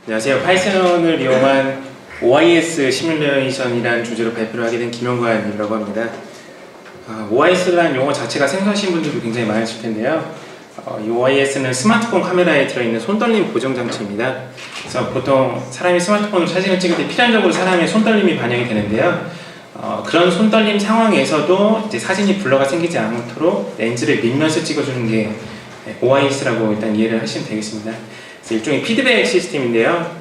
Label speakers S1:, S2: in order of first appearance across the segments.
S1: 안녕하세요. 파이썬을 이용한 OIS 시뮬레이션이라는 주제로 발표를 하게 된 김영관이라고 합니다. OIS라는 용어 자체가 생소하신 분들도 굉장히 많으실 텐데요. 이 OIS는 스마트폰 카메라에 들어있는 손떨림 보정 장치입니다. 그래서 보통 사람이 스마트폰으로 사진을 찍을 때 필연적으로 사람의 손떨림이 반영이 되는데요. 그런 손떨림 상황에서도 이제 사진이 블러가 생기지 않도록 렌즈를 밀면서 찍어주는 게 OIS라고 일단 이해를 하시면 되겠습니다. 일종의 피드백 시스템인데요.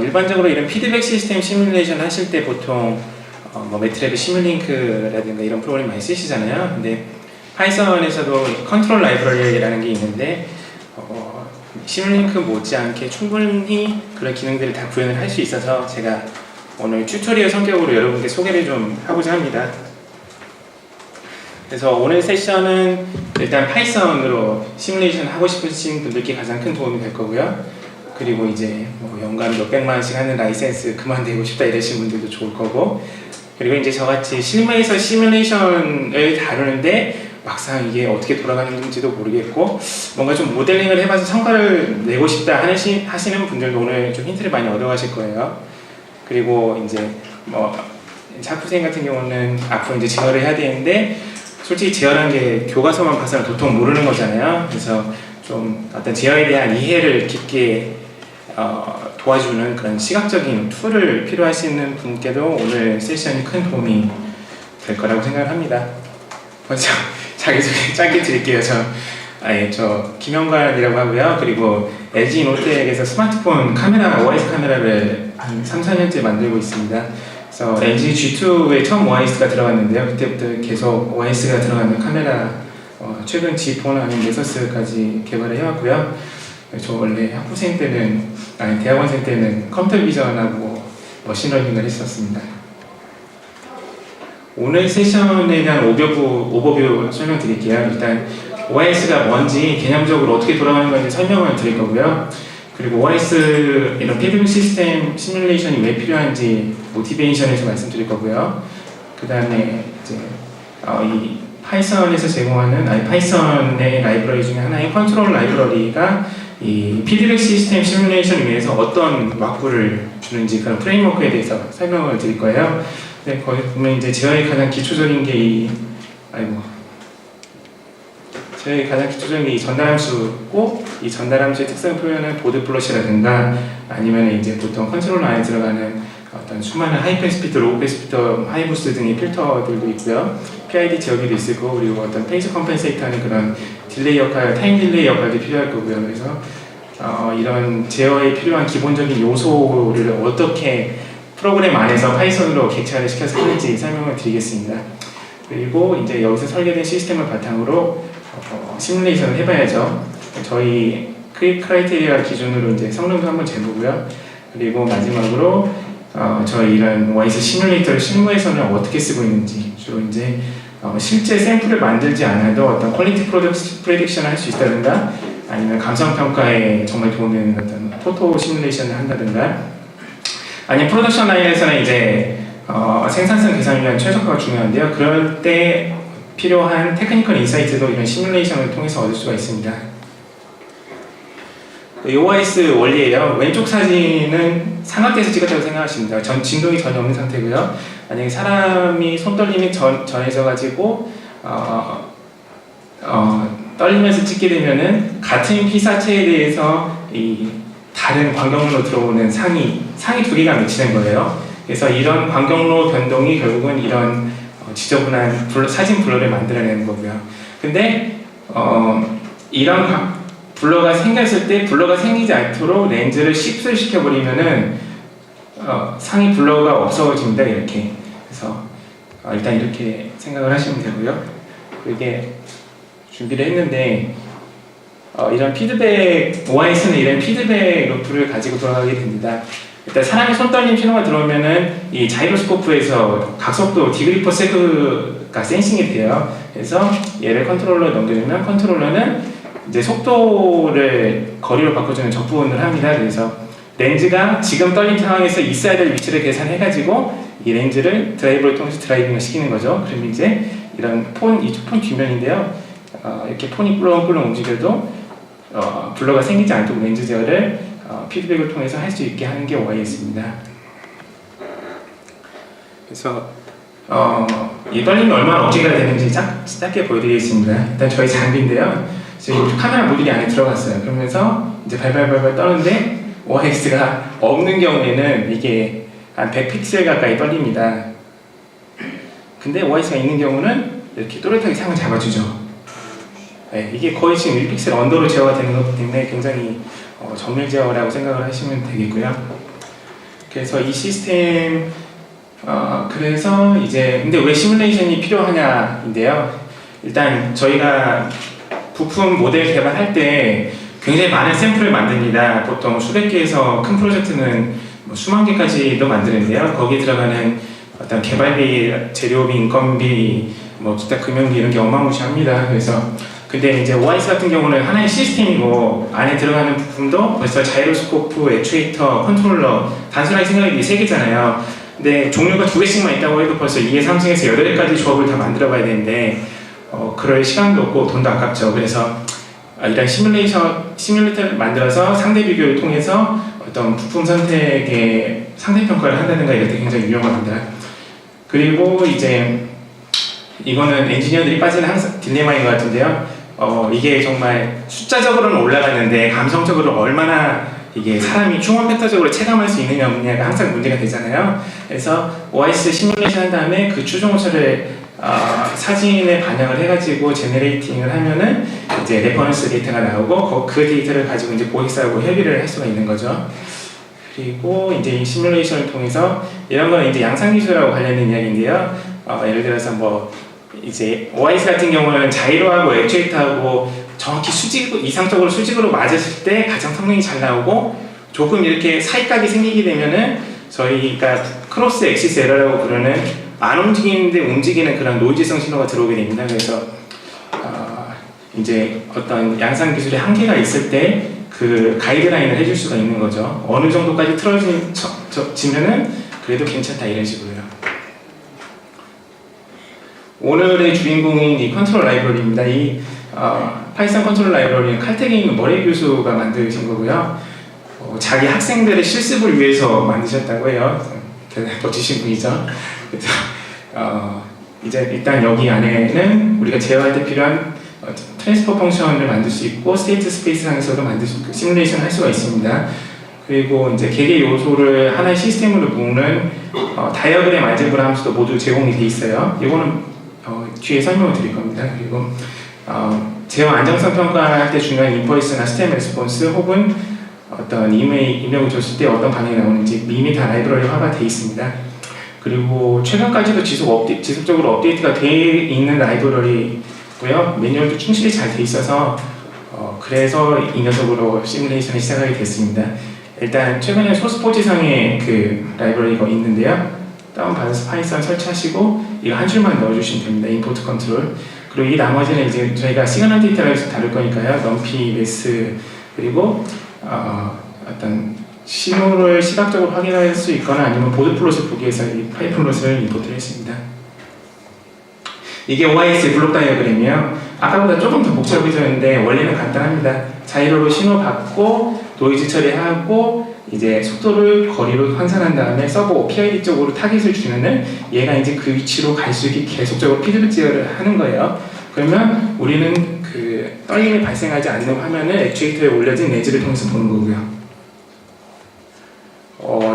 S1: 일반적으로 이런 피드백 시스템 시뮬레이션 하실 때 보통 매트랩의 시뮬링크라든가 이런 프로그램 많이 쓰시잖아요. 근데 파이썬에서도 컨트롤 라이브러리라는 게 있는데 시뮬링크 못지않게 충분히 그런 기능들을 다 구현을 할 수 있어서 제가 오늘 튜토리얼 성격으로 여러분께 소개를 좀 하고자 합니다. 그래서 오늘 세션은 일단 파이썬으로 시뮬레이션 하고 싶으신 분들께 가장 큰 도움이 될 거고요. 그리고 이제 연간 몇백만 원씩 하는 라이센스 그만두고 싶다 이러신 분들도 좋을 거고, 그리고 이제 저같이 실무에서 시뮬레이션을 다루는데 막상 이게 어떻게 돌아가는지도 모르겠고 뭔가 좀 모델링을 해봐서 성과를 내고 싶다 하시는 분들도 오늘 좀 힌트를 많이 얻어가실 거예요. 그리고 이제 학부생 같은 경우는 앞으로 이제 제어를 해야 되는데 솔직히 제어라는 게 교과서만 봐서는 도통 모르는 거잖아요. 그래서 좀 어떤 제어에 대한 이해를 깊게 도와주는 그런 시각적인 툴을 필요하시는 분께도 오늘 세션이 큰 도움이 될 거라고 생각을 합니다. 먼저 자기소개 짧게 드릴게요. 저 김영관이라고 하고요. 그리고 LG 노텍에서 스마트폰 카메라, OIS 카메라를 한 3, 4년째 만들고 있습니다. 그래서 LG G2에 처음 OIS가 들어갔는데요. 그때부터 계속 OIS가 들어가는 카메라, 최근 G4는 아닌 넥서스까지 개발을 해왔고요. 저 원래 학부생 때는, 대학원생 때는 컴퓨터 비전하고 머신러닝을 했었습니다. 오늘 세션에 대한 오버뷰 설명드릴게요. 일단 OIS가 뭔지 개념적으로 어떻게 돌아가는 건지 설명을 드릴 거고요. 그리고 OIS 이런 피드백 시스템 시뮬레이션이 왜 필요한지 모티베이션에서 말씀드릴 거고요. 그 다음에 이제 이 파이썬에서 제공하는 파이썬의 라이브러리 중에 하나인 컨트롤 라이브러리가 이 피드백 시스템 시뮬레이션을 위해서 어떤 와꾸를 주는지 그런 프레임워크에 대해서 설명을 드릴 거예요. 네, 거기 보면 이제 제어의 가장 기초적인 게 이 전달함수고, 이 전달함수의 특성 표현은 보드 플롯이라든가 아니면 이제 보통 컨트롤 안에 들어가는 어떤 수많은 하이패스 필터, 로우 패스 필터, 하이부스 등의 필터들도 있고요. PID 지역이도 있을 거고, 그리고 어떤 페이스 컴펜세이터는 그런 딜레이 역할, 타임 딜레이 역할도 필요할 거고요. 그래서 이런 제어에 필요한 기본적인 요소를 어떻게 프로그램 안에서 파이썬으로 객체화를 시켜서 하는지 설명을 드리겠습니다. 그리고 이제 여기서 설계된 시스템을 바탕으로 시뮬레이션을 해봐야죠. 저희 크라이테리아 기준으로 이제 성능도 한번 재보고요. 그리고 마지막으로 저희 이런 OIS 시뮬레이터를 실무에서는 어떻게 쓰고 있는지, 주로 이제 실제 샘플을 만들지 않아도 어떤 퀄리티 프레딕션을 할 수 있다든가 아니면 감성평가에 정말 도움이 되는 어떤 포토 시뮬레이션을 한다든가, 아니면 프로덕션 라인에서는 이제 생산성 개선을 위한 최적화가 중요한데요. 그럴 때 필요한 테크니컬 인사이트도 이런 시뮬레이션을 통해서 얻을 수가 있습니다. 이 OIS 원리예요. 왼쪽 사진은 삼각대에서 찍었다고 생각하십니다. 진동이 전혀 없는 상태고요. 만약에 사람이 손떨림이 전해져가지고 떨리면서 찍게 되면은 같은 피사체에 대해서 이 다른 광경으로 들어오는 상이 두 개가 매치된 거예요. 그래서 이런 광경로 변동이 결국은 이런 지저분한 사진 블러를 만들어내는 거고요. 근데 이런 블러가 생겼을 때 블러가 생기지 않도록 렌즈를 십술 시켜버리면은 상이 블러가 없어집니다. 이렇게. 그래서 일단 이렇게 생각을 하시면 되고요. 이게 준비를 했는데 이런 피드백, OIS는 이런 피드백 루프를 가지고 돌아가게 됩니다. 일단 사람의 손떨림 신호가 들어오면은 이 자이로스코프에서 각속도 디그리 퍼 세크가 센싱이 돼요. 그래서 얘를 컨트롤러에 넘겨주면 컨트롤러는 이제 속도를 거리로 바꿔주는 적분을 합니다. 그래서 렌즈가 지금 떨림 상황에서 있어야 될 위치를 계산해가지고 이 렌즈를 드라이버를 통해서 드라이빙을 시키는 거죠. 그럼 이제 이런 이쪽 폰 뒷면인데요. 이렇게 폰이 꿀렁꿀렁 움직여도 블러가 생기지 않도록 렌즈 제어를 피드백을 통해서 할 수 있게 하는 게 OIS입니다. 그래서 이 떨림이 얼마나 억제가 되는지 짧게 보여드리겠습니다. 일단 저희 장비인데요. 지금 카메라 모듈이 안에 들어갔어요. 그러면서 이제 발발발발 떠는데 OIS가 없는 경우에는 이게 한 100픽셀 가까이 떨립니다. 근데 OIS가 있는 경우는 이렇게 또렷하게 상을 잡아주죠. 네, 이게 거의 지금 1픽셀 언더로 제어가 되는 거기 때문에 굉장히 정밀 제어라고 생각을 하시면 되겠고요. 그래서 이 시스템 그래서 이제 근데 왜 시뮬레이션이 필요하냐인데요. 일단 저희가 부품 모델 개발할 때 굉장히 많은 샘플을 만듭니다. 보통 수백 개에서 큰 프로젝트는 뭐 수만 개까지도 만드는데요. 거기 들어가는 어떤 개발비, 재료비, 인건비, 뭐 기타 금연비 이런 게 어마무시합니다. 그래서 근데 이제 OIS 같은 경우는 하나의 시스템이고 안에 들어가는 부품도 벌써 자이로스코프, 액추에이터, 컨트롤러 단순하게 생각하기 3개잖아요. 근데 종류가 2개씩만 있다고 해도 벌써 2에 3층에서 8개까지 조합을 다 만들어 봐야 되는데 그럴 시간도 없고 돈도 아깝죠. 그래서 이런 시뮬레이터를 만들어서 상대 비교를 통해서 어떤 부품 선택의 상대 평가를 한다든가 이럴 때 굉장히 유용합니다. 그리고 이제 이거는 엔지니어들이 빠지는 항상 딜레마인 것 같은데요. 이게 정말 숫자적으로는 올라가는데 감성적으로 얼마나 이게 사람이 휴먼 팩터적으로 체감할 수 있느냐 없느냐가 항상 문제가 되잖아요. 그래서 OIS 시뮬레이션 한 다음에 그 추종 오차를 사진에 반영을 해가지고 제너레이팅을 하면은 이제 레퍼런스 데이터가 나오고 그 데이터를 가지고 이제 고객사하고 협의를 할 수가 있는 거죠. 그리고 이제 이 시뮬레이션을 통해서 이런 건 이제 양상기술하고 관련된 이야기인데요. 예를 들어서 뭐 이제 OIS 같은 경우는 자이로하고 액추에이터하고 정확히 이상적으로 수직으로 맞았을 때 가장 성능이 잘 나오고 조금 이렇게 사이각이 생기게 되면은 저희가 크로스 엑시스 에러라고 부르는 안 움직이는데 움직이는 그런 노이즈성 신호가 들어오게 됩니다. 그래서 이제 어떤 양상 기술의 한계가 있을 때 그 가이드라인을 해줄 수가 있는 거죠. 어느 정도까지 틀어지면은 그래도 괜찮다 이런 식으로요. 오늘의 주인공인 이 컨트롤 라이브러리입니다. 이 파이썬 컨트롤 라이브러리는 칼텍에 있는 머레이 교수가 만드신 거고요. 자기 학생들의 실습을 위해서 만드셨다고 해요. 대단히 멋지신 분이죠. 그래서 이제 일단 여기 안에는 우리가 제어할 때 필요한 트랜스퍼 펑션을 만들 수 있고 스테이트 스페이스 상에서도 시뮬레이션 할 수가 있습니다. 그리고 이제 개개 요소를 하나의 시스템으로 묶는 다이어그램 알제브라 함수도 모두 제공이 돼 있어요. 이거는 뒤에 설명을 드릴 겁니다. 그리고 제어 안정성 평가할 때 중요한 인버이스나 스템 레스폰스 혹은 어떤 입력을 줬을 때 어떤 반응이 나오는지 이미 다 라이브러리화가 돼 있습니다. 그리고 최근까지도 지속적으로 업데이트가 돼 있는 라이브러리고요. 매뉴얼도 충실히 잘 돼 있어서 그래서 이 녀석으로 시뮬레이션을 시작하게 됐습니다. 일단 최근에 소스포지상에 그 라이브러리가 있는데요. 다운받아서 파이썬 설치하시고 이거 한 줄만 넣어주시면 됩니다. 임포트 컨트롤. 그리고 이 나머지는 이제 저희가 시그널 데이터를 다룰 거니까요. 넘피, 매스 그리고 어떤 신호를 시각적으로 확인할 수 있거나 아니면 보드 플롯을 보기 위해서 이 파이 플롯을 임포트를 했습니다. 이게 OIS 블록 다이어그램이에요. 아까보다 조금 더 복잡해졌는데 원래는 간단합니다. 자이로로 신호 받고 노이즈 처리하고 이제 속도를 거리로 환산한 다음에 서버 PID 쪽으로 타깃을 주면은 얘가 이제 그 위치로 갈 수 있게 계속적으로 피드백 제어를 하는 거예요. 그러면 우리는 그 떨림이 발생하지 않는 화면을 액추에이터에 올려진 레지를 통해서 보는 거고요.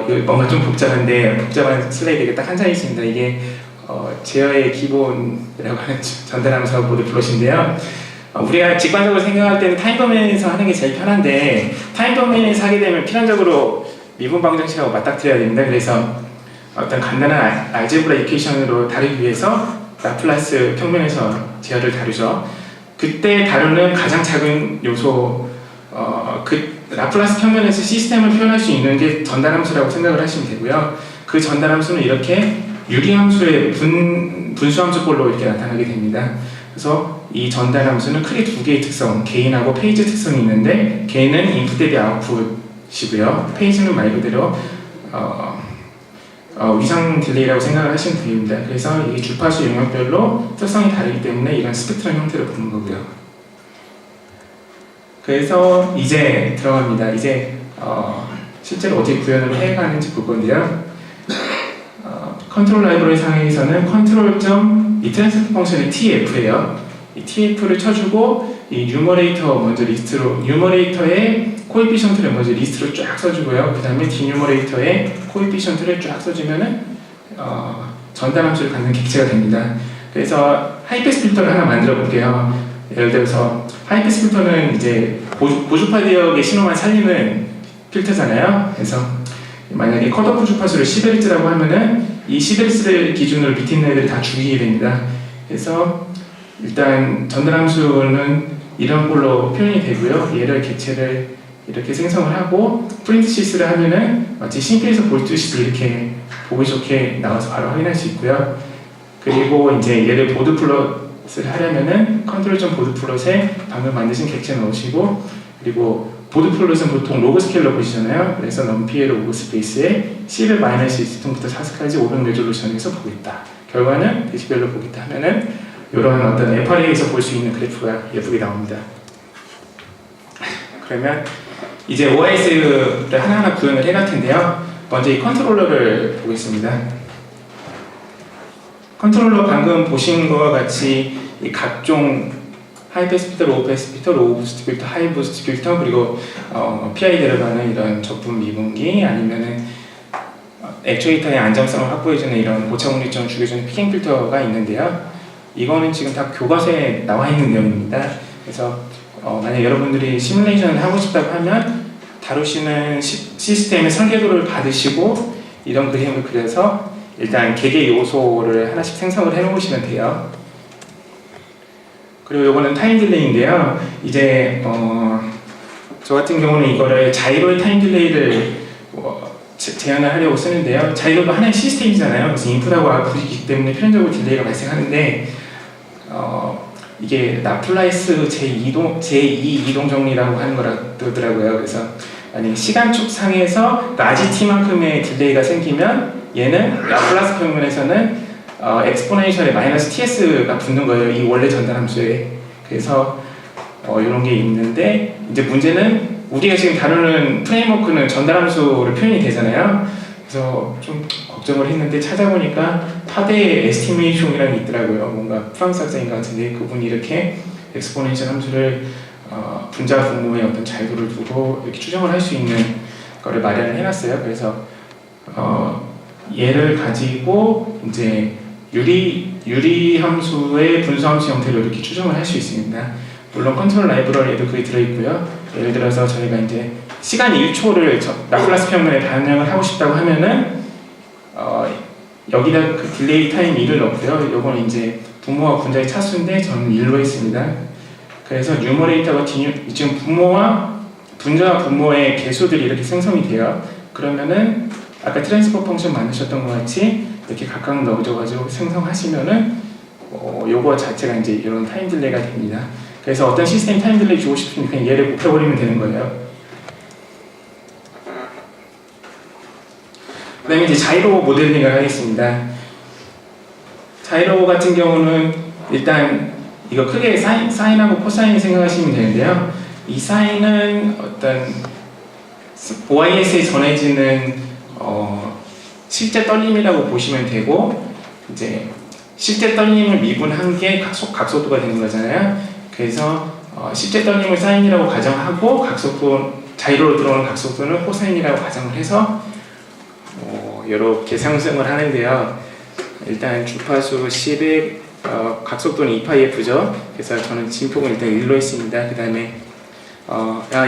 S1: 이거 뭔가 좀 복잡한데 복잡한 슬라이드가 딱 한 장이 있습니다. 이게 제어의 기본이라고 하는 전달하면서 보드 플롯인데요. 우리가 직관적으로 생각할 때는 타임 도메인에서 하는 게 제일 편한데 타임 도메인에서 하게 되면 필연적으로 미분 방정식하고 맞닥뜨려야 됩니다. 그래서 어떤 간단한 알제브라 이퀘이션으로 다루기 위해서 라플라스 평면에서 제어를 다루죠. 그때 다루는 가장 작은 요소 그 라플라스 평면에서 시스템을 표현할 수 있는 게 전달함수라고 생각을 하시면 되고요. 그 전달함수는 이렇게 유리함수의 분수함수꼴로 이렇게 나타나게 됩니다. 그래서 이 전달함수는 크게 두 개의 특성, 게인하고 페이지 특성이 있는데 게인은 인풋 대비 아웃풋이고요. 페이지는 말 그대로 위상 딜레이라고 생각을 하시면 됩니다. 그래서 이 주파수 영역별로 특성이 다르기 때문에 이런 스펙트럼 형태로 보는 거고요. 그래서 이제 들어갑니다. 이제 실제로 어떻게 구현을 해가는지 볼 건데요. 컨트롤 라이브러리 상에서는 컨트롤.이 트랜스포 펑션이 tf예요. 이 tf를 쳐주고 이 뉴머레이터 먼저 리스트로 뉴머레이터의 코에피션트를 먼저 리스트로 쫙 써주고요. 그 다음에 디뉴머레이터의 코에피션트를 쫙 써주면은 전달 함수를 갖는 객체가 됩니다. 그래서 하이패스 필터를 하나 만들어 볼게요. 예를 들어서 하이패스 필터는 이제 고주파 대역의 신호만 살리는 필터잖아요. 그래서 만약에 컷오프 주파수를 10Hz라고 하면은 이 10Hz를 기준으로 밑에 있는 애들을 다 죽이게 됩니다. 그래서 일단 전달 함수는 이런 걸로 표현이 되고요. 얘를 객체를 이렇게 생성을 하고 프린트 시스를 하면은 마치 심플에서 볼 듯이 이렇게 보기 좋게 나와서 바로 확인할 수 있고요. 그리고 이제 얘를 보드 플롯을 하려면은 컨트롤.보드 플롯에 방금 만드신 객체 넣으시고, 그리고 보드 플롯은 보통 로그 스케일러 보시잖아요. 그래서 넘피의 로그 스페이스에 11-1부터 4까지 500 레졸루션에서 보겠다. 결과는 데시벨로 보겠다 하면은 이런 어떤 FRA에서 볼 수 있는 그래프가 예쁘게 나옵니다. 그러면 이제 OS를 하나하나 구현을 해갈 텐데요. 먼저 이 컨트롤러를 보겠습니다. 컨트롤러 방금 보신 것과 같이 이 각종 하이패스 필터, 로우패스 필터, 로우 부스트 필터, 하이 부스트 필터, 그리고 PI 들어가는 이런 적분 미분기, 아니면은 액추에이터의 안정성을 확보해주는 이런 고차 공리점을 죽여주는 피킹 필터가 있는데요. 이거는 지금 다 교과서에 나와 있는 내용입니다. 그래서 만약 여러분들이 시뮬레이션을 하고 싶다고 하면 다루시는 시스템의 설계도를 받으시고 이런 그림을 그려서 일단 개개 요소를 하나씩 생성을 해 놓으시면 돼요. 그리고 이거는 타임 딜레이인데요. 이제 저 같은 경우는 이거를 자이로의 타임 딜레이를 제한을 하려고 쓰는데요. 자이로도 하나의 시스템이잖아요. 그래서 인풋하고 아웃풋이기 때문에 필연적으로 딜레이가 발생하는데 이게 라플라이스 제2 이동 정리라고 하는 거라더라고요. 그래서 만약에 시간축 상에서 라지 t만큼의 딜레이가 생기면 얘는 라플라스 평면에서는 엑스포넨셜에 마이너스 ts가 붙는 거예요. 이 원래 전달 함수에. 그래서 이런 게 있는데, 이제 문제는 우리가 지금 다루는 프레임워크는 전달 함수로 표현이 되잖아요. 그래서 좀 걱정을 했는데 찾아보니까 파데 에스티메이션이라는 게 있더라고요. 뭔가 프랑스 학생인 것 같은데 그분이 이렇게 엑스포넨셜 함수를 분자 분모의 어떤 자유도를 두고 이렇게 추정을 할 수 있는 거를 마련을 해놨어요. 그래서 얘를 가지고 이제 유리 함수의 분수 함수 형태로 이렇게 추정을 할 수 있습니다. 물론 컨트롤 라이브러리에도 그게 들어있고요. 예를 들어서 저희가 이제 시간 1초를 라플라스 평면에 반영을 하고 싶다고 하면은 여기다 그 딜레이 타임 1을 넣고요. 요건 이제 분모와 분자의 차수인데 저는 1로 했습니다. 그래서 뉴머레이터가 지금 분모와 분자와 분모의 개수들이 이렇게 생성이 돼요. 그러면은 아까 트랜스포 펑션 만드셨던 것 같이 이렇게 각각 넣어줘가지고 생성하시면은 요거 자체가 이제 이런 타임 딜레이가 됩니다. 그래서 어떤 시스템 타임 딜레이 주고 싶으면 그냥 얘를 곱해버리면 되는 거예요. 그 다음에 이제 자이로 모델링을 하겠습니다. 자이로 같은 경우는 일단 이거 크게 사인하고 코사인 생각하시면 되는데요. 이 사인은 어떤 OIS에 전해지는 실제 떨림이라고 보시면 되고, 이제 실제 떨림을 미분한 게 각속도가 되는 거잖아요. 그래서 실제 떨림을 사인이라고 가정하고 자이로로 들어오는 각속도는 코사인이라고 가정을 해서 이렇게 상승을 하는데요. 일단 주파수 10에 각속도는 2πf죠. 그래서 저는 진폭은 일단 1로 했습니다. 그 다음에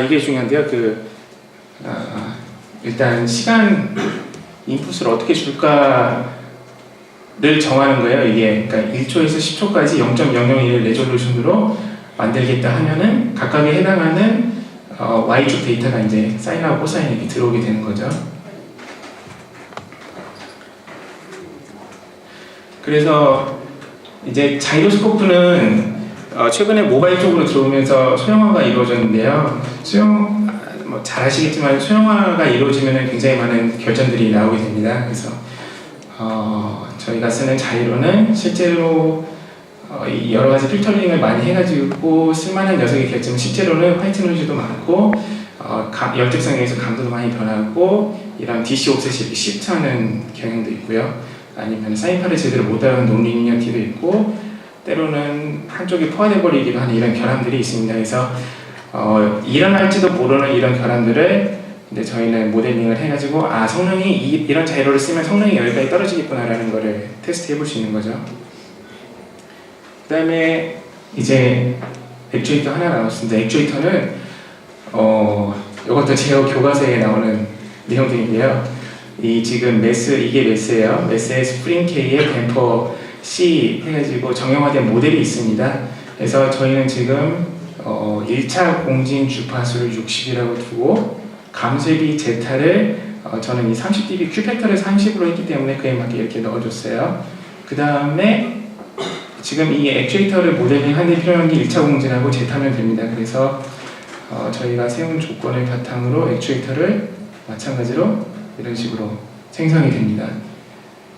S1: 이게 중요한데요. 일단 시간 인풋을 어떻게 줄까를 정하는 거예요. 이게 그러니까 1초에서 10초까지 0.001 레졸루션으로 만들겠다 하면은 각각에 해당하는 Y축 데이터가 이제 사인하고 코사인이 이렇게 들어오게 되는 거죠. 그래서 이제 자이로스코프는 최근에 모바일 쪽으로 들어오면서 소형화가 이루어졌는데요. 잘 아시겠지만 소형화가 이루어지면 굉장히 많은 결전들이 나오게 됩니다. 그래서 저희가 쓰는 자이로는 실제로 여러 가지 필터링을 많이 해가지고 쓸만한 녀석의 결정은 실제로는 화이트 노이즈도 많고 열특성에 의해서 감도도 많이 변하고 이런 DC 옵셋이 이렇게 시프트하는 경향도 있고요. 아니면 사인파를 제대로 못 따라가는 논리니어티도 있고 때로는 한쪽이 포화돼 버리기도 하는 이런 결함들이 있습니다. 그래서 일어날지도 모르는 이런 결함들을 이제 저희는 모델링을 해가지고 성능이 이런 자이로를 쓰면 성능이 여기까지 떨어지겠구나라는 거를 테스트 해볼 수 있는 거죠. 그 다음에 이제 액추에이터 하나 나왔습니다. 액추에이터는 이것도 제어 교과서에 나오는 내용들인데요. 지금 이게 메스예요. 메스의 스프링 K에 댐퍼 C 해가지고 정형화된 모델이 있습니다. 그래서 저희는 지금 1차 공진 주파수를 60이라고 두고 감쇄비 제타를 저는 이 30dB Q팩터를 30으로 했기 때문에 그에 맞게 이렇게 넣어줬어요. 그 다음에 지금 이 액추에이터를 모델링 하는 데 필요한 게 1차 공진하고 제타면 됩니다. 그래서 저희가 세운 조건을 바탕으로 액추에이터를 마찬가지로 이런 식으로 생성이 됩니다.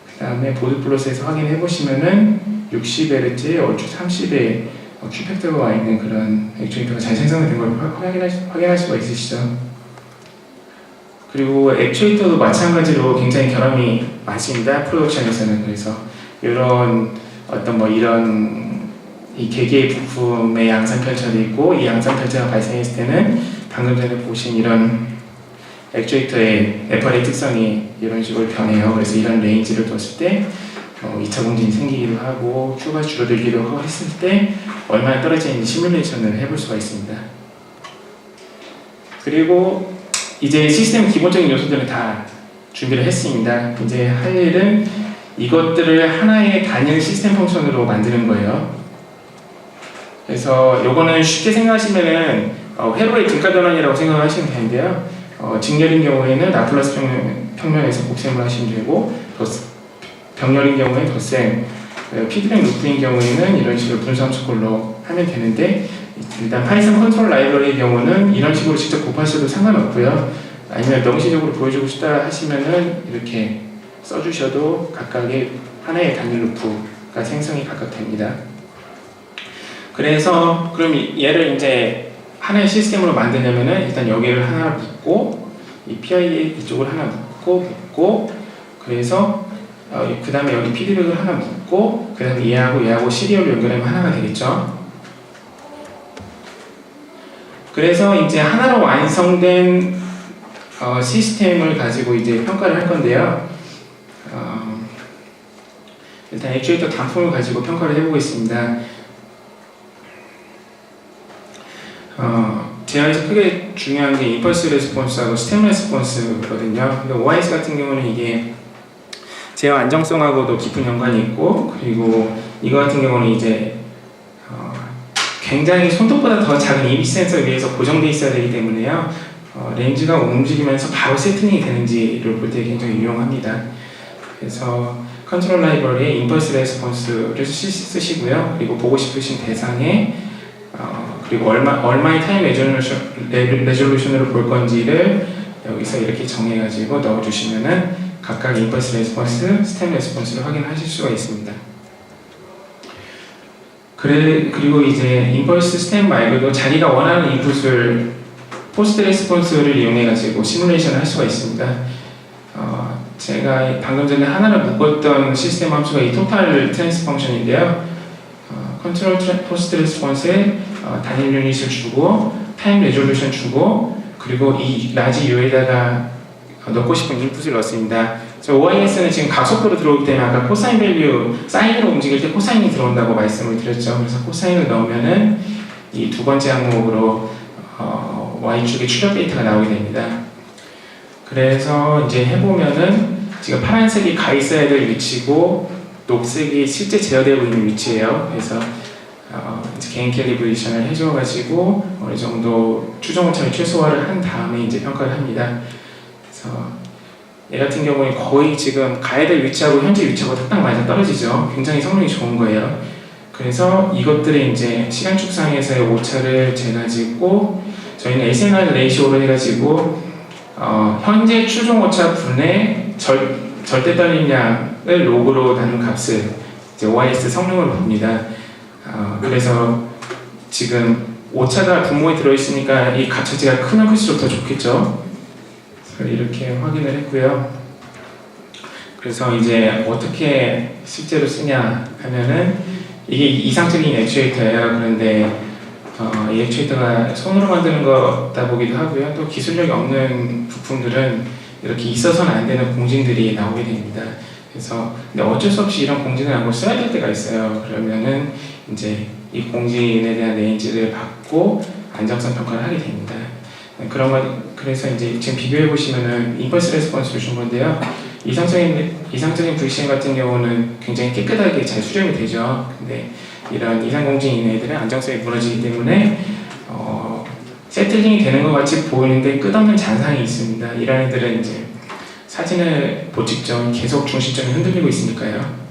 S1: 그 다음에 보드플러스에서 확인해 보시면은 60Hz, 얼추 30의 Q팩터가 와 있는 그런 액추에이터가 잘 생성이 된 걸 확인할 수가 있으시죠. 그리고 액추에이터도 마찬가지로 굉장히 결함이 많습니다. 프로덕션에서는. 그래서 이런 이런 이 개개의 부품의 양산 편차도 있고 이 양산 편차가 발생했을 때는 방금 전에 보신 이런 액추에이터의 FR의 특성이 이런 식으로 변해요. 그래서 이런 레인지를 뒀을 때 2차 공진이 생기기도 하고 Q가 줄어들기도 하고 했을 때 얼마나 떨어지는지 시뮬레이션을 해볼 수가 있습니다. 그리고 이제 시스템 기본적인 요소들은 다 준비를 했습니다. 이제 할 일은 이것들을 하나의 단일 시스템 펑션으로 만드는 거예요. 그래서 요거는 쉽게 생각하시면은 회로의 등가 변환이라고 생각하시면 되는데요. 직렬인 경우에는 라플라스 평면에서 곱셈을 하시면 되고 병렬인 경우에 덧셈, 피드백 루프인 경우에는 이런 식으로 분수함수꼴로 하면 되는데 일단 파이썬 컨트롤 라이브러리의 경우는 이런 식으로 직접 곱하셔도 상관없고요. 아니면 명시적으로 보여주고 싶다 하시면은 이렇게 써주셔도 각각의 하나의 단일 루프가 생성이 각각 됩니다. 그래서 그럼 얘를 이제 하나의 시스템으로 만드려면은 일단 여기를 하나 묶고 이 PIA 이쪽을 하나 묶고 그래서 그 다음에 여기 피드백을 하나 묶고 그 다음에 얘하고 시리얼로 연결하면 하나가 되겠죠. 그래서 이제 하나로 완성된 시스템을 가지고 이제 평가를 할 건데요. 일단 액추에이터 단품을 가지고 평가를 해보겠습니다. 제어에서 크게 중요한 게 임펄스 레스폰스하고 스템 레스폰스거든요. 근데 OIS 같은 경우는 이게 제어 안정성하고도 깊은 연관이 있고 그리고 이거 같은 경우는 이제 굉장히 손톱보다 더 작은 이미지 센서에 의해서 고정되어 있어야 되기 때문에요. 렌즈가 움직이면서 바로 세팅이 되는지를 볼 때 굉장히 유용합니다. 그래서 컨트롤 라이브러리에 임펄스 레스폰스를 쓰시고요. 그리고 보고 싶으신 대상에 그리고 얼마의 타임 레졸루션으로 볼 건지를 여기서 이렇게 정해가지고 넣어주시면은 각각 임펄스 레스폰스, 스템 레스폰스를 확인하실 수가 있습니다. 그리고 이제 임펄스 스템 말고도 자기가 원하는 인풋을 포스트 레스폰스를 이용해가지고 시뮬레이션을 할 수가 있습니다. 제가 방금 전에 하나를 묶었던 시스템 함수가 이 토탈 트랜스 펑션인데요. 컨트롤 포스트 레스폰스에 단일 유닛을 주고 타임 레졸루션 주고 그리고 이 라지 U에다가 넣고 싶은 인풋을 넣습니다. OIS는 지금 각속도로 들어오기 때문에 아까 코사인 밸류, 사인으로 움직일 때 코사인이 들어온다고 말씀을 드렸죠. 그래서 코사인을 넣으면은 이 두 번째 항목으로 Y축의 출력 데이터가 나오게 됩니다. 그래서 이제 해보면은 지금 파란색이 가 있어야 될 위치고 녹색이 실제 제어되고 있는 위치예요. 그래서 이제 개인 캘리브레이션을 해줘가지고 어느 정도 추정 오차를 최소화를 한 다음에 이제 평가를 합니다. 그래서 얘 같은 경우에 거의 지금 가야 될 위치하고 현재 위치하고 딱 맞아 떨어지죠. 굉장히 성능이 좋은 거예요. 그래서 이것들을 이제 시간 축상에서의 오차를 재가지고 저희는 SNR 레이시오로 해가지고 현재 추정 오차 분의 절대 떨림량을 로그로 나눈 값을 이제 OIS 성능으로 봅니다. 그래서 지금 오차가 분모에 들어있으니까 이 값차지가 크면 클수록 더 좋겠죠. 그래서 이렇게 확인을 했고요. 그래서 이제 어떻게 실제로 쓰냐 하면은 이게 이상적인 액추에이터예요. 그런데 이 액추에이터가 손으로 만드는 거다 보기도 하고요. 또 기술력이 없는 부품들은 이렇게 있어서는 안 되는 공진들이 나오게 됩니다. 그래서 근데 어쩔 수 없이 이런 공진을 한번 써야 될 때가 있어요. 그러면은 이제 이 공진에 대한 레인지를 받고 안정성 평가를 하게 됩니다. 그래서 이제 지금 비교해 보시면은 임펄스 레스폰스를 준 건데요. 이상적인 VCM 같은 경우는 굉장히 깨끗하게 잘 수렴이 되죠. 근데 이런 이상공진인 애들은 안정성이 무너지기 때문에 세틀링이 되는 것 같이 보이는데 끝없는 잔상이 있습니다. 이런 애들은 이제 사진을 못 찍죠. 계속 중심점이 흔들리고 있으니까요.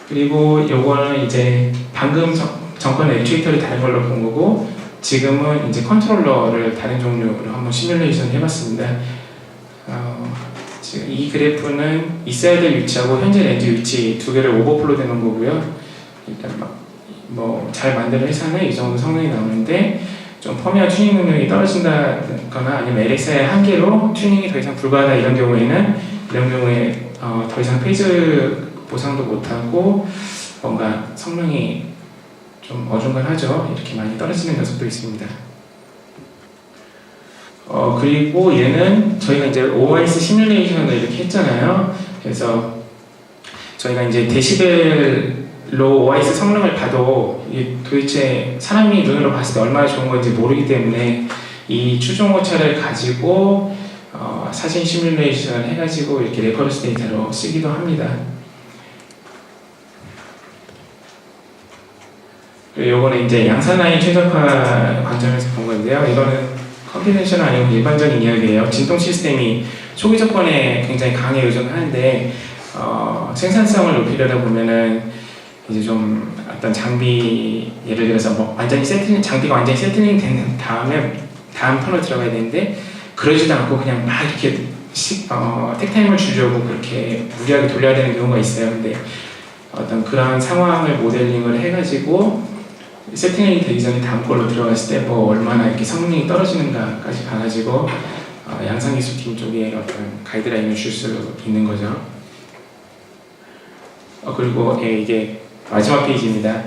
S1: 그리고 요거는 이제 방금 전번 액추에이터를 다른 걸로 본 거고, 지금은 이제 컨트롤러를 다른 종류로 한번 시뮬레이션 해봤습니다. 지금 이 그래프는 있어야 될 위치하고 현재 렌즈 위치 두 개를 오버플로 되는 거고요. 일단 잘 만든 회사는 이 정도 성능이 나오는데, 좀 펌웨어 튜닝 능력이 떨어진다거나 아니면 LX의 한계로 튜닝이 더 이상 불가하다 이런 경우에 더 이상 페이즈 보상도 못하고 뭔가 성능이 좀 어중간하죠. 이렇게 많이 떨어지는 녀석도 있습니다. 그리고 얘는 저희가 이제 OIS 시뮬레이션을 이렇게 했잖아요. 그래서 저희가 이제 데시벨로 OIS 성능을 봐도 도대체 사람이 눈으로 봤을 때 얼마나 좋은 건지 모르기 때문에 이 추종 오차를 가지고 사진 시뮬레이션을 해가지고 이렇게 레퍼런스 데이터로 쓰기도 합니다. 요거는 이제 양산라인 최적화 관점에서 본 건데요. 이거는 컴피덴셜 아니고 일반적인 이야기예요. 진동 시스템이 초기 조건에 굉장히 강하게 의존하는데 생산성을 높이려다 보면은 이제 좀 어떤 장비, 예를 들어서 완전히 장비가 완전히 세팅이 된 다음에 다음 턴을 들어가야 되는데 그러지도 않고 그냥 막 이렇게 택타임을 주려고 그렇게 무리하게 돌려야 되는 경우가 있어요. 근데 어떤 그런 상황을 모델링을 해가지고 세팅이 되기 전에 다음 걸로 들어갔을 때 얼마나 이렇게 성능이 떨어지는가까지 봐가지고 양산기술팀 쪽에 어떤 가이드라인을 줄 수 있는 거죠. 그리고 이게 마지막 페이지입니다.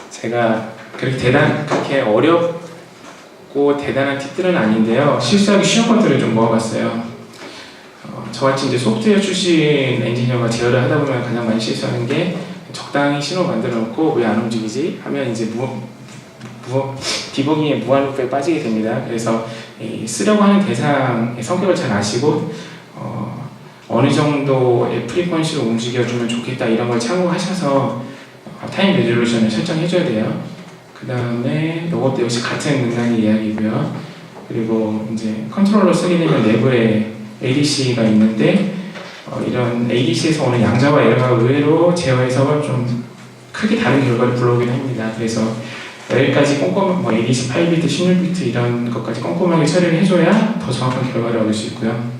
S1: 제가 그렇게 어렵고 대단한 팁들은 아닌데요. 실수하기 쉬운 것들을 좀 모아봤어요. 저같이 이제 소프트웨어 출신 엔지니어가 제어를 하다 보면 가장 많이 실수하는 게 적당히 신호 만들어 놓고 왜 안 움직이지? 하면 이제 디버깅의 무한 루프에 빠지게 됩니다. 그래서 쓰려고 하는 대상의 성격을 잘 아시고 어느 정도의 프리퀀시로 움직여주면 좋겠다 이런 걸 참고하셔서 타임 레졸루션을 설정해줘야 돼요. 그 다음에 이것도 역시 같은 맥락의 이야기고요. 그리고 이제 컨트롤러 쓰게 되면 내부에 ADC가 있는데 이런 ADC에서 오는 양자와 에러가 의외로 제어에서 좀 크게 다른 결과를 불러오긴 합니다. 그래서 여기까지 꼼꼼한 ADC 8비트, 16비트 이런 것까지 꼼꼼하게 처리를 해줘야 더 정확한 결과를 얻을 수 있고요.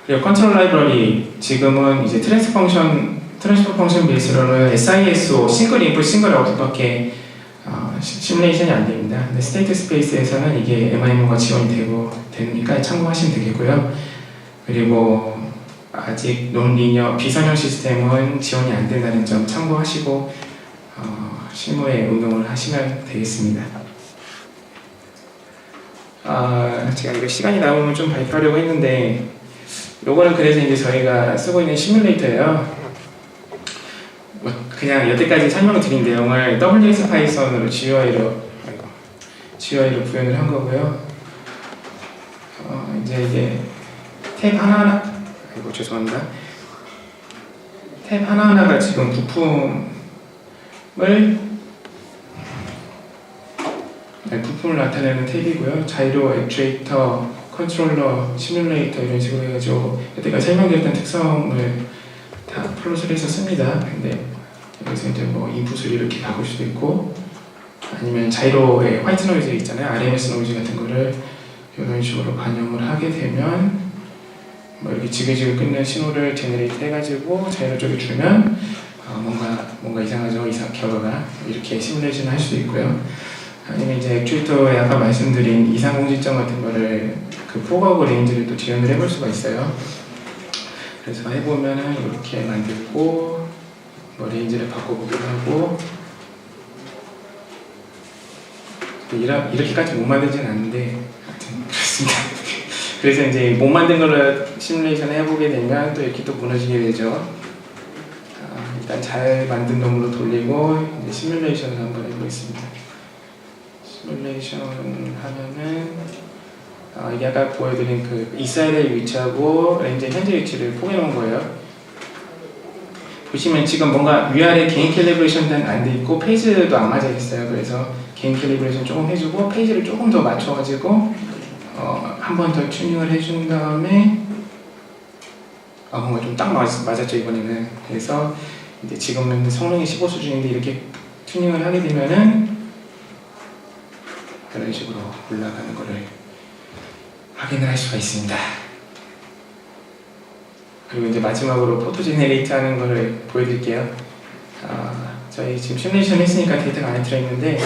S1: 그리고 컨트롤 라이브러리 지금은 이제 트랜스퍼 펑션 베이스로는 SISO 싱글 인풋 싱글 아웃풋밖에 시뮬레이션이 안 됩니다. 근데 스테이트 스페이스에서는 이게 MIMO가 지원이 되니까 참고하시면 되겠고요. 그리고 아직 논리니어 비선형 시스템은 지원이 안 된다는 점 참고하시고 실무에 응용을 하시면 되겠습니다. 제가 이거 시간이 남으면 좀 발표하려고 했는데 요거는 그래서 이제 저희가 쓰고 있는 시뮬레이터예요. 그냥 여태까지 설명을 드린 내용을 WS 파이썬으로 GUI로 구현을 한 거고요. 이제 이게 탭 하나하나, 죄송합니다. 탭 하나하나가 지금 부품을 나타내는 탭이고요. 자이로, 액추에이터, 컨트롤러, 시뮬레이터 이런 식으로 해가지고 여태까지 설명드렸던 특성을 다 플롯을 해서 씁니다. 근데 여기서 이제 인풋을 이렇게 바꿀 수도 있고 아니면 자이로의 화이트 노이즈 있잖아요. RMS 노이즈 같은 거를 이런 식으로 반영을 하게 되면 이렇게 지그지그 끊는 신호를 제너레이트 해가지고 자이로 쪽에 주면 뭔가 이상하죠, 결과가. 이렇게 시뮬레이션을 할 수도 있고요. 아니면 이제 액추에이터에 아까 말씀드린 이상공지점 같은 거를 그 포그하고 레인지를 또 재현을 해볼 수가 있어요. 그래서 해보면은 이렇게 만들고 뭐 레인지를 바꿔보기도 하고, 이렇게까지 못 만들진 않는데 하여튼 그렇습니다. 그래서 이제 못 만든 거를 시뮬레이션 해보게 되면 또 이렇게 또 무너지게 되죠. 일단 잘 만든 놈으로 돌리고 이제 시뮬레이션을 한번 해보겠습니다. 시뮬레이션 하면은 이게 아까 보여드린 그 있어야 될 위치하고 레인지의 현재 위치를 포개놓은 거예요. 보시면 지금 뭔가 위아래 개인 캘리브레이션은 안 돼 있고 페이지도 안 맞아 있어요. 그래서 개인 캘리브레이션 조금 해주고 페이지를 조금 더 맞춰가지고 한 번 더 튜닝을 해준 다음에 뭔가 좀 딱 맞았죠 이번에는. 그래서 이제 지금은 성능이 15 수준인데 이렇게 튜닝을 하게 되면은 이런 식으로 올라가는 거를 확인을 할 수가 있습니다. 그리고 이제 마지막으로 포토 제네레이트 하는 거를 보여드릴게요. 저희 지금 시뮬레이션 했으니까 데이터가 안에 들어있는데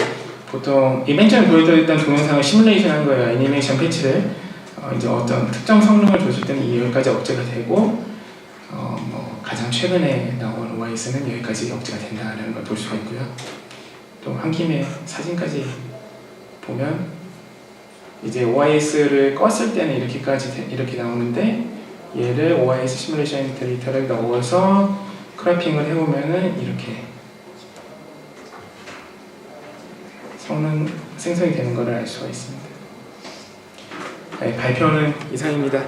S1: 보통 맨 처음에 보여드렸던 동영상을 시뮬레이션 한 거예요. 애니메이션 패치를 이제 어떤 특정 성능을 줬을 때는 여기까지 억제가 되고 뭐 가장 최근에 나온 OIS는 여기까지 억제가 된다는 걸 볼 수가 있고요. 또 한 김에 사진까지 보면 이제 OIS를 껐을 때는 이렇게 나오는데 얘를 OIS 시뮬레이션 데이터를 넣어서 크래핑을 해보면은 이렇게 성능 생성이 되는 것을 알 수가 있습니다. 발표는 이상입니다.